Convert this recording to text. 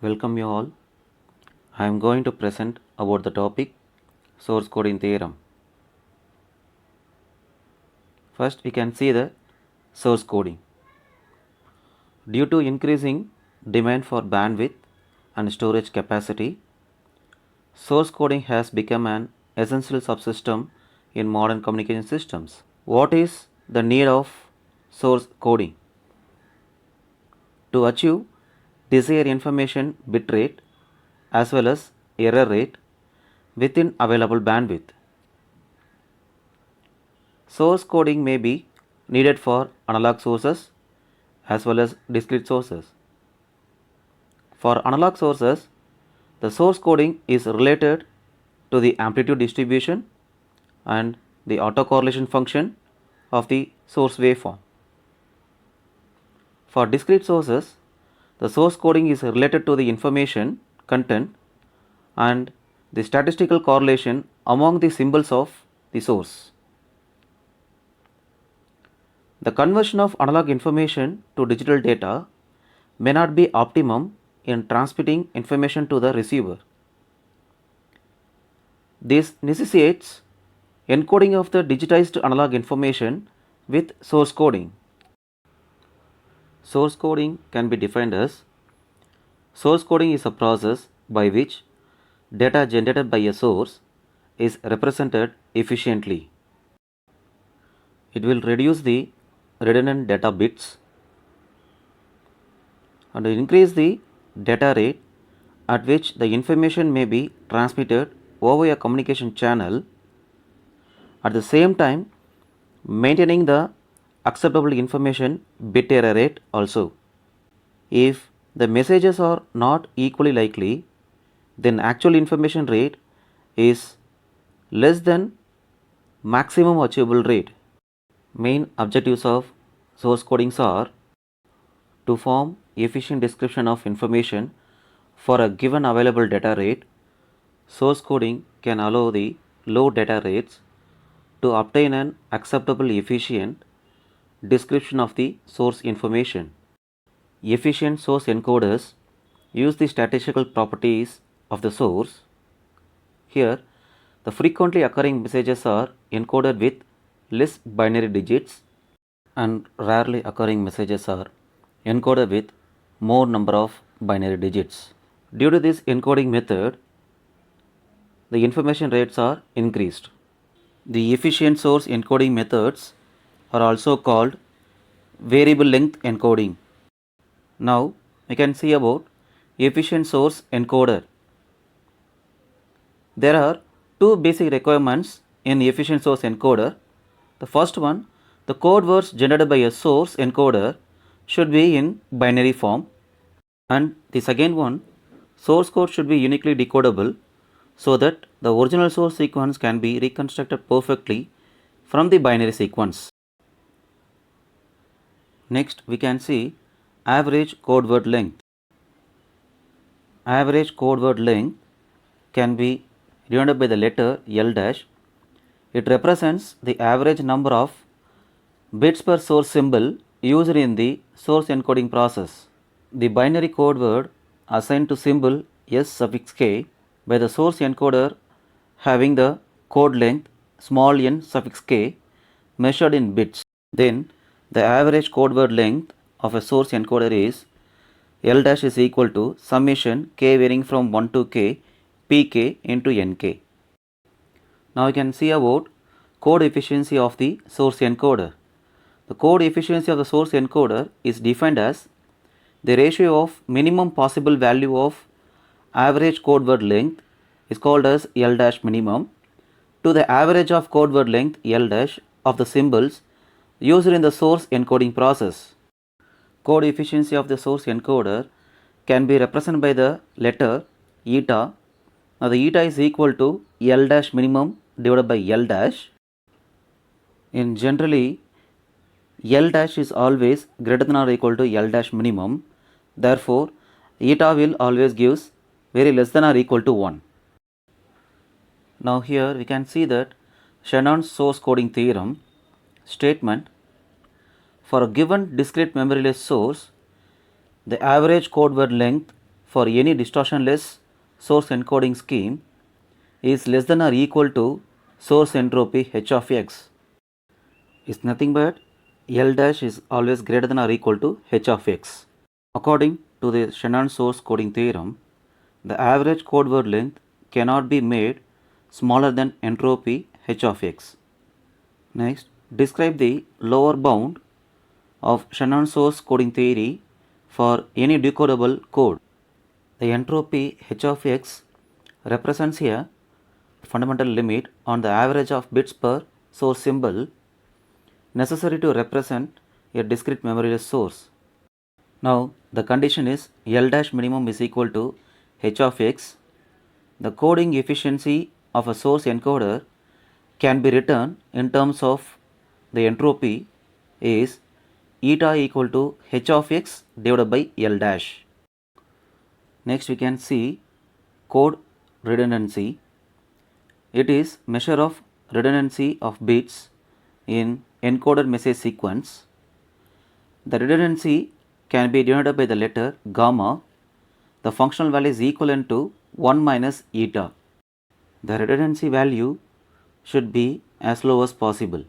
Welcome you all. I am going to present about the topic source coding theorem. First we can see the source coding. Due to increasing demand for bandwidth and storage capacity, source coding has become an essential subsystem in modern communication systems. What is the need of source coding? To achieve desired information bitrate as well as error rate within available bandwidth. Source coding may be needed for analog sources as well as discrete sources. For analog sources, the source coding is related to the amplitude distribution and the autocorrelation function of the source waveform. For discrete sources, the source coding is related to the information content and the statistical correlation among the symbols of the source. The conversion of analog information to digital data may not be optimum in transmitting information to the receiver. This necessitates encoding of the digitized analog information with source coding. Source coding can be defined as source coding is a process by which data generated by a source is represented efficiently. It will reduce the redundant data bits and increase the data rate at which the information may be transmitted over a communication channel, at the same time maintaining the acceptable information bit error rate also. If the messages are not equally likely, then actual information rate is less than maximum achievable rate. Main objectives of source codings are to form efficient description of information for a given available data rate. Source coding can allow the low data rates to obtain an acceptable efficient description of the source information. Efficient source encoders use the statistical properties of the source. Here, the frequently occurring messages are encoded with less binary digits and rarely occurring messages are encoded with more number of binary digits. Due to this encoding method, the information rates are increased. The efficient source encoding methods are also called variable length encoding. Now we can see about efficient source encoder. There are two basic requirements in efficient source encoder. The first one, the code words generated by a source encoder should be in binary form, and the second one, source code should be uniquely decodable so that the original source sequence can be reconstructed perfectly from the binary sequence. Next we can see average code word length. Average code word length can be denoted by the letter L dash. It represents the average number of bits per source symbol used in the source encoding process. The binary code word assigned to symbol S suffix k by the source encoder having the code length small n suffix k measured in bits. Then the average code word length of a source encoder is L dash is equal to summation k varying from 1 to k pk into nk. Now you can see about code efficiency of the source encoder. The code efficiency of the source encoder is defined as the ratio of minimum possible value of average code word length is called as L dash minimum to the average of code word length L dash of the symbols used in the source encoding process. Code efficiency of the source encoder can be represented by the letter eta. Now the eta is equal to L dash minimum divided by L dash. In generally, L dash is always greater than or equal to L dash minimum. Therefore, eta will always gives very less than or equal to 1. Now here we can see that Shannon's source coding theorem statement: for a given discrete memoryless source, the average code word length for any distortionless source encoding scheme is less than or equal to source entropy h of x is nothing but L dash is always greater than or equal to h of x. According to the Shannon source coding theorem, the average code word length cannot be made smaller than entropy h of x. Next, describe the lower bound of Shannon source coding theory for any decodable code. The entropy h of x represents a fundamental limit on the average of bits per source symbol necessary to represent a discrete memoryless source. Now, the condition is L dash minimum is equal to h of x. The coding efficiency of a source encoder can be written in terms of the entropy is eta equal to h of x divided by L dash. Next, we can see code redundancy. It is measure of redundancy of bits in encoded message sequence. The redundancy can be denoted by the letter gamma. The functional value is equivalent to 1 minus eta. The redundancy value should be as low as possible.